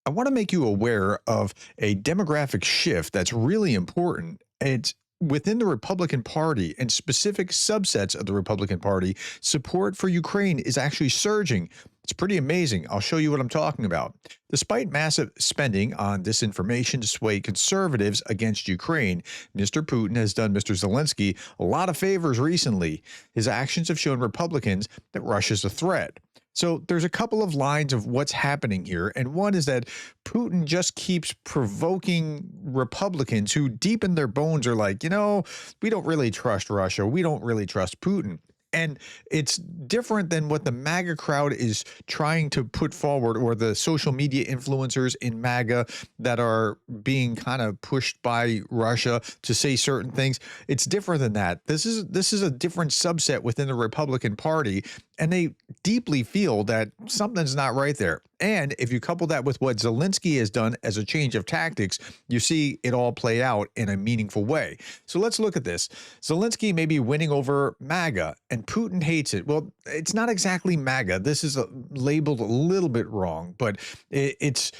I want to make you aware of a demographic shift that's really important. It's within the Republican Party and specific subsets of the Republican Party, support for Ukraine is actually surging. It's pretty amazing. I'll show you what I'm talking about. Despite massive spending on disinformation to sway conservatives against Ukraine, Mr. Putin has done Mr. Zelensky a lot of favors recently. His actions have shown Republicans that Russia's a threat. So there's a couple of lines of what's happening here. And one is that Putin just keeps provoking Republicans who deep in their bones are like, we don't really trust Russia. We don't really trust Putin. And it's different than what the MAGA crowd is trying to put forward, or the social media influencers in MAGA that are being kind of pushed by Russia to say certain things. It's different than that. This is a different subset within the Republican Party, and they deeply feel that something's not right there. And if you couple that with what Zelensky has done as a change of tactics, you see it all play out in a meaningful way. So let's look at this. Zelensky may be winning over MAGA, and Putin hates it. Well, it's not exactly MAGA. This is labeled a little bit wrong, but it's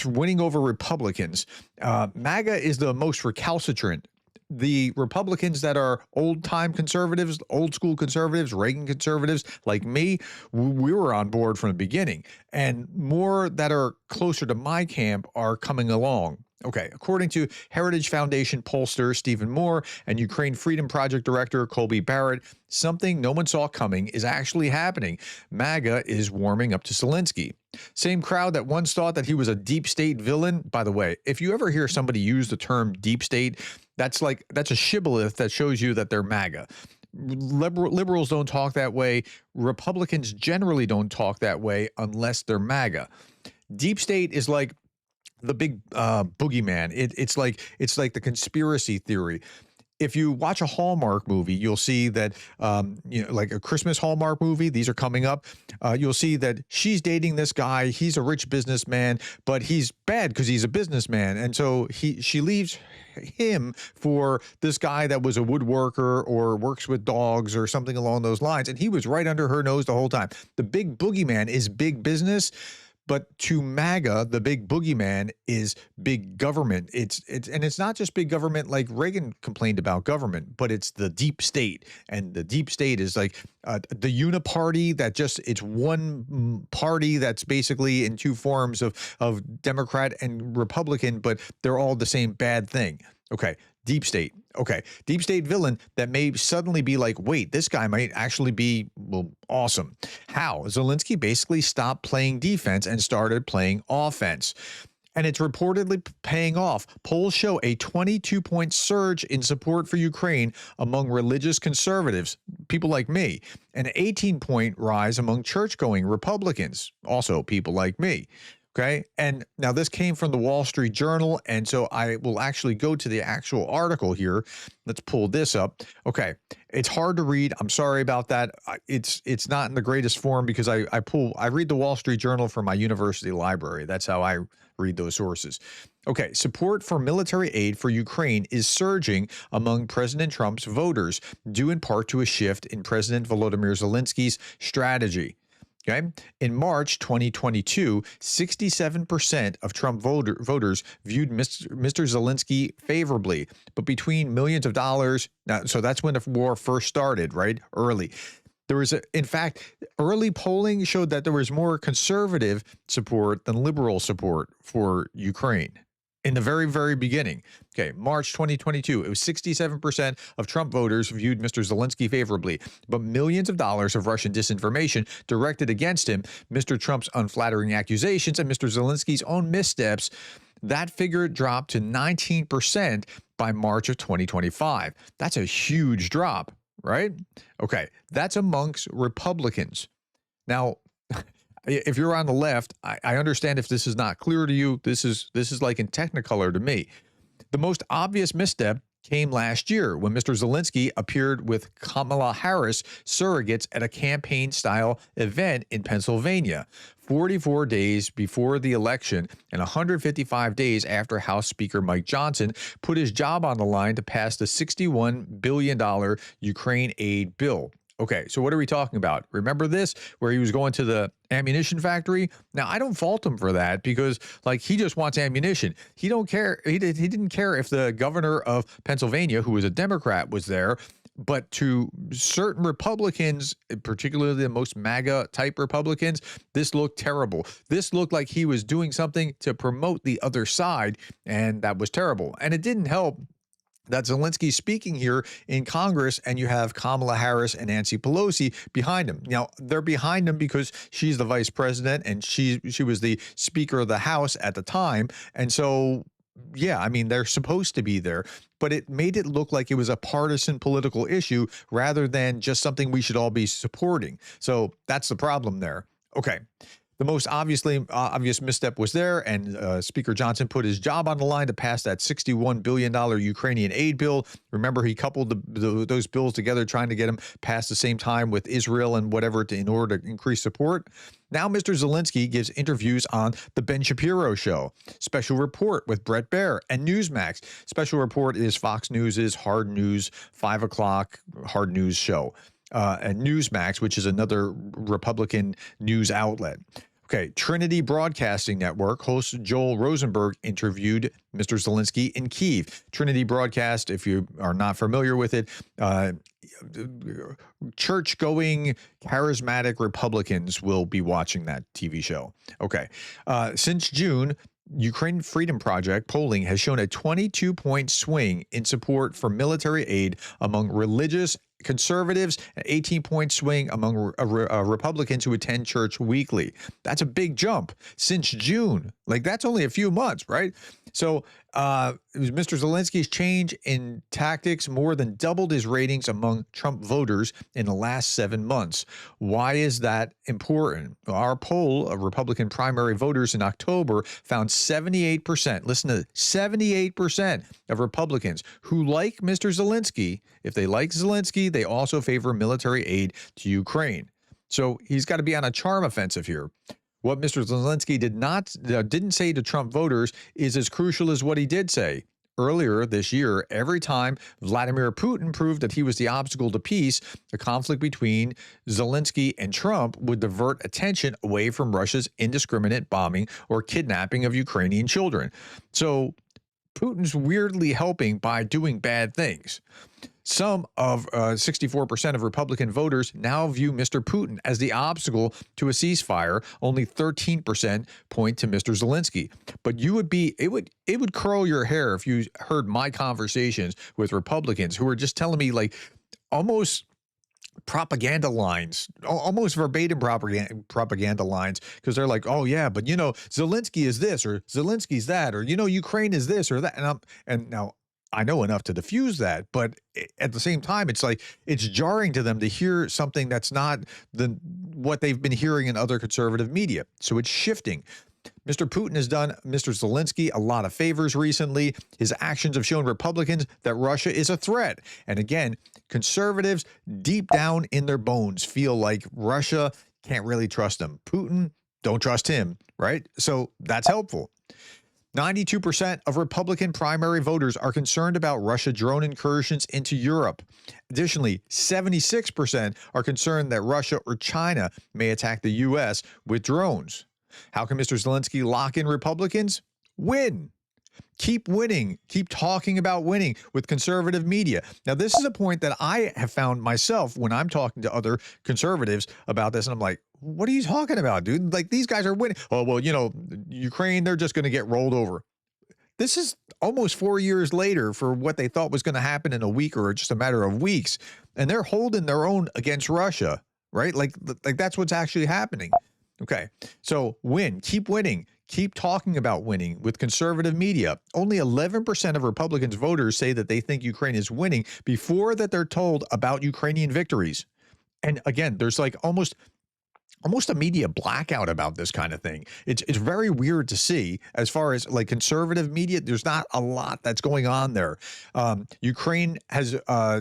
winning over Republicans. MAGA is the most recalcitrant. The Republicans that are old-time conservatives, old-school conservatives, Reagan conservatives like me, we were on board from the beginning. And more that are closer to my camp are coming along. Okay, according to Heritage Foundation pollster Stephen Moore and Ukraine Freedom Project director Colby Barrett, something no one saw coming is actually happening. MAGA is warming up to Zelensky. Same crowd that once thought that he was a deep state villain. By the way, if you ever hear somebody use the term deep state, that's a shibboleth that shows you that they're MAGA. Liberals don't talk that way. Republicans generally don't talk that way unless they're MAGA. Deep state is like the big boogeyman. It's like the conspiracy theory. If you watch a Hallmark movie, you'll see that, like a Christmas Hallmark movie, these are coming up. You'll see that she's dating this guy. He's a rich businessman, but he's bad because he's a businessman. And so she leaves him for this guy that was a woodworker or works with dogs or something along those lines. And he was right under her nose the whole time. The big boogeyman is big business. But to MAGA, the big boogeyman is big government. It's not just big government like Reagan complained about government, but it's the deep state. And the deep state is like the uniparty that it's one party that's basically in two forms of Democrat and Republican, but they're all the same bad thing. Okay, deep state. Okay, deep state villain that may suddenly be like, wait, this guy might actually be, well, awesome. How? Zelensky basically stopped playing defense and started playing offense. And it's reportedly paying off. Polls show a 22-point surge in support for Ukraine among religious conservatives, people like me, an 18-point rise among church-going Republicans, also people like me. Okay. And now this came from the Wall Street Journal. And so I will actually go to the actual article here. Let's pull this up. Okay. It's hard to read. I'm sorry about that. It's not in the greatest form because I read the Wall Street Journal from my university library. That's how I read those sources. Okay. Support for military aid for Ukraine is surging among President Trump's voters, due in part to a shift in President Volodymyr Zelensky's strategy. Okay. In March 2022, 67% of Trump voters viewed Mr. Zelensky favorably, but between millions of dollars. Now, so that's when the war first started, right? Early. There was, in fact, early polling showed that there was more conservative support than liberal support for Ukraine. In the very, very beginning. Okay, March 2022, it was 67% of Trump voters viewed Mr. Zelensky favorably, but millions of dollars of Russian disinformation directed against him, Mr. Trump's unflattering accusations, and Mr. Zelensky's own missteps, that figure dropped to 19% by March of 2025. That's a huge drop, right? Okay, that's amongst Republicans. Now, if you're on the left, I understand if this is not clear to you. This is like in Technicolor to me. The most obvious misstep came last year when Mr. Zelensky appeared with Kamala Harris surrogates at a campaign-style event in Pennsylvania, 44 days before the election and 155 days after House Speaker Mike Johnson put his job on the line to pass the $61 billion Ukraine aid bill. Okay, so what are we talking about? Remember this, where he was going to the ammunition factory? Now, I don't fault him for that because, like, he just wants ammunition. He don't care. He didn't care if the governor of Pennsylvania, who was a Democrat, was there. But to certain Republicans, particularly the most MAGA type Republicans, this looked terrible. This looked like he was doing something to promote the other side, and that was terrible. And it didn't help that Zelensky's speaking here in Congress, and you have Kamala Harris and Nancy Pelosi behind him. Now, they're behind him because she's the vice president and she was the Speaker of the House at the time. And so, yeah, I mean, they're supposed to be there, but it made it look like it was a partisan political issue rather than just something we should all be supporting. So that's the problem there. Okay. The most obvious misstep was there, and Speaker Johnson put his job on the line to pass that $61 billion Ukrainian aid bill. Remember, he coupled those bills together, trying to get them passed the same time with Israel and whatever in order to increase support. Now, Mr. Zelensky gives interviews on The Ben Shapiro Show, Special Report with Bret Baier, and Newsmax. Special Report is Fox News' hard news, 5 o'clock hard news show. And Newsmax, which is another Republican news outlet. Okay, Trinity Broadcasting Network host Joel Rosenberg interviewed Mr. Zelensky in Kyiv. Trinity Broadcast, if you are not familiar with it, church-going, charismatic Republicans will be watching that TV show. Okay, since June, Ukraine Freedom Project polling has shown a 22-point swing in support for military aid among religious conservatives, an 18-point swing among Republicans who attend church weekly. That's a big jump since June. Like, that's only a few months, right? So it was Mr. Zelensky's change in tactics more than doubled his ratings among Trump voters in the last 7 months. Why is that important? Well, our poll of Republican primary voters in October found 78%, listen to this, 78% of Republicans who like Mr. Zelensky, if they like Zelensky, they also favor military aid to Ukraine. So he's got to be on a charm offensive here. What Mr. Zelensky didn't say to Trump voters is as crucial as what he did say. Earlier this year, every time Vladimir Putin proved that he was the obstacle to peace, the conflict between Zelensky and Trump would divert attention away from Russia's indiscriminate bombing or kidnapping of Ukrainian children. So Putin's weirdly helping by doing bad things. Some of 64% of Republican voters now view Mr. Putin as the obstacle to a ceasefire. Only 13% point to Mr. Zelensky. But it would curl your hair if you heard my conversations with Republicans who were just telling me, like, almost propaganda lines, almost verbatim propaganda lines, because they're like, oh yeah, but Zelensky is this or Zelensky's that, or Ukraine is this or that, and now I know enough to diffuse that, but at the same time, it's like it's jarring to them to hear something that's not what they've been hearing in other conservative media. So it's shifting. Mr. Putin has done Mr. Zelensky a lot of favors recently. His actions have shown Republicans that Russia is a threat. And again, conservatives deep down in their bones feel like Russia can't really trust them. Putin, don't trust him, right? So that's helpful. 92% of Republican primary voters are concerned about Russia drone incursions into Europe. Additionally, 76% are concerned that Russia or China may attack the U.S. with drones. How can Mr. Zelensky lock in Republicans? Win. Keep winning. Keep talking about winning with conservative media. Now, this is a point that I have found myself when I'm talking to other conservatives about this, and I'm like, what are you talking about, dude? Like, these guys are winning. Oh, well, Ukraine, they're just going to get rolled over. This is almost 4 years later for what they thought was going to happen in a week or just a matter of weeks, and they're holding their own against Russia, right? Like that's what's actually happening. Okay, so win. Keep winning. Keep talking about winning with conservative media. Only 11% of Republicans voters say that they think Ukraine is winning before that they're told about Ukrainian victories. And again, there's like almost a media blackout about this kind of thing. It's very weird to see as far as like conservative media. There's not a lot that's going on there. Ukraine has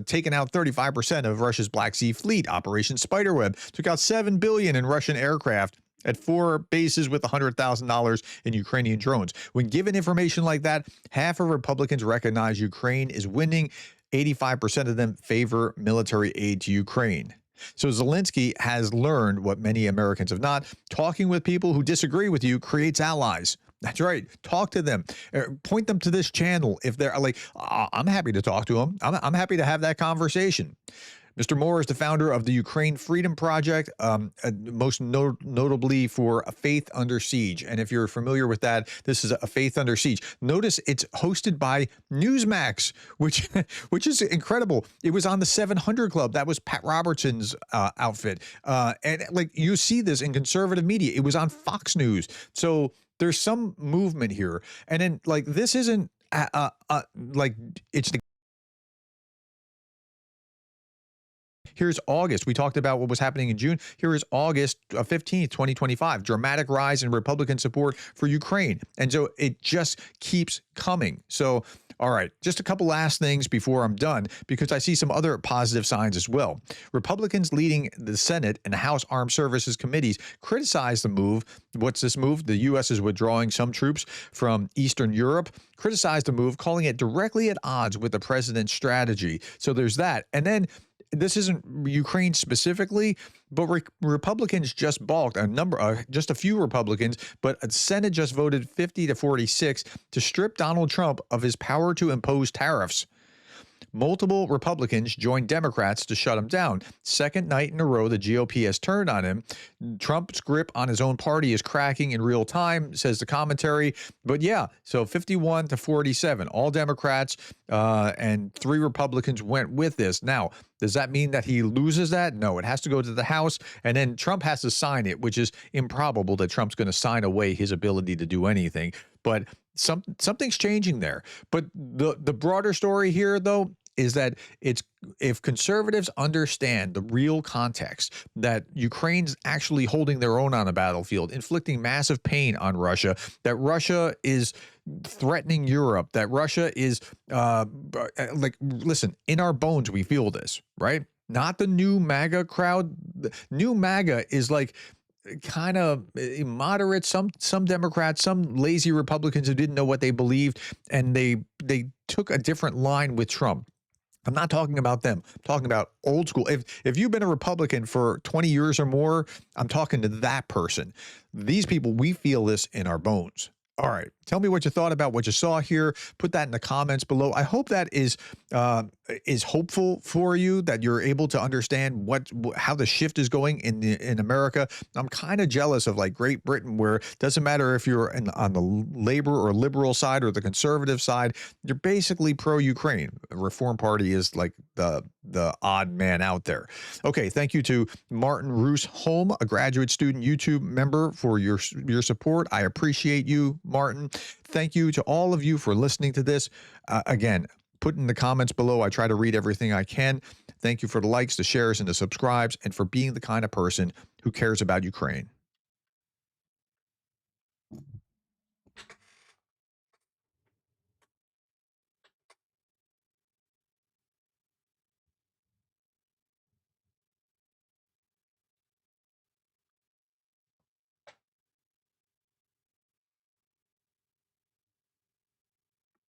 taken out 35% of Russia's Black Sea Fleet. Operation Spiderweb took out $7 billion in Russian aircraft at 4 bases with $100,000 in Ukrainian drones. When given information like that, half of Republicans recognize Ukraine is winning. 85% of them favor military aid to Ukraine. So Zelensky has learned what many Americans have not. Talking with people who disagree with you creates allies. That's right. Talk to them. Point them to this channel if they're like, I'm happy to talk to them. I'm happy to have that conversation. Mr. Moore is the founder of the Ukraine Freedom Project, most notably for A Faith Under Siege. And if you're familiar with that, this is A Faith Under Siege. Notice it's hosted by Newsmax, which which is incredible. It was on the 700 Club. That was Pat Robertson's outfit. And like you see this in conservative media. It was on Fox News. So there's some movement here. And then like this isn't like it's the Here's August. We talked about what was happening in June. Here is August 15th, 2025. Dramatic rise in Republican support for Ukraine. And so it just keeps coming. So, all right, just a couple last things before I'm done, because I see some other positive signs as well. Republicans leading the Senate and the House Armed Services Committees criticized the move. What's this move? The U.S. is withdrawing some troops from Eastern Europe. Criticized the move, calling it directly at odds with the president's strategy. So there's that. And then this isn't Ukraine specifically, but Republicans just balked just a few Republicans, but the Senate just voted 50-46 to strip Donald Trump of his power to impose tariffs. Multiple Republicans joined Democrats to shut him down. Second night in a row, the GOP has turned on him. Trump's grip on his own party is cracking in real time, says the commentary. But yeah, so 51-47, all Democrats and 3 Republicans went with this. Now, does that mean that he loses that? No, it has to go to the House, and then Trump has to sign it, which is improbable that Trump's going to sign away his ability to do anything. But something's changing there. But the broader story here, though, is that if conservatives understand the real context that Ukraine's actually holding their own on the battlefield, inflicting massive pain on Russia, that Russia is threatening Europe, that Russia is like, listen, in our bones, we feel this, right? Not the new MAGA crowd. The new MAGA is like kind of moderate, some Democrats, some lazy Republicans who didn't know what they believed, and they took a different line with Trump. I'm not talking about them. I'm talking about old school. If you've been a Republican for 20 years or more, I'm talking to that person. These people, we feel this in our bones. All right. Tell me what you thought about what you saw here. Put that in the comments below. I hope that is hopeful for you, that you're able to understand how the shift is going in America. I'm kind of jealous of like Great Britain, where it doesn't matter if you're on the labor or liberal side or the conservative side, you're basically pro-Ukraine. The Reform Party is like the odd man out there. Okay, thank you to Martin Roos Holm, a graduate student YouTube member, for your support. I appreciate you, Martin. Thank you to all of you for listening to this. Again, put in the comments below. I try to read everything I can. Thank you for the likes, the shares, and the subscribes, and for being the kind of person who cares about Ukraine.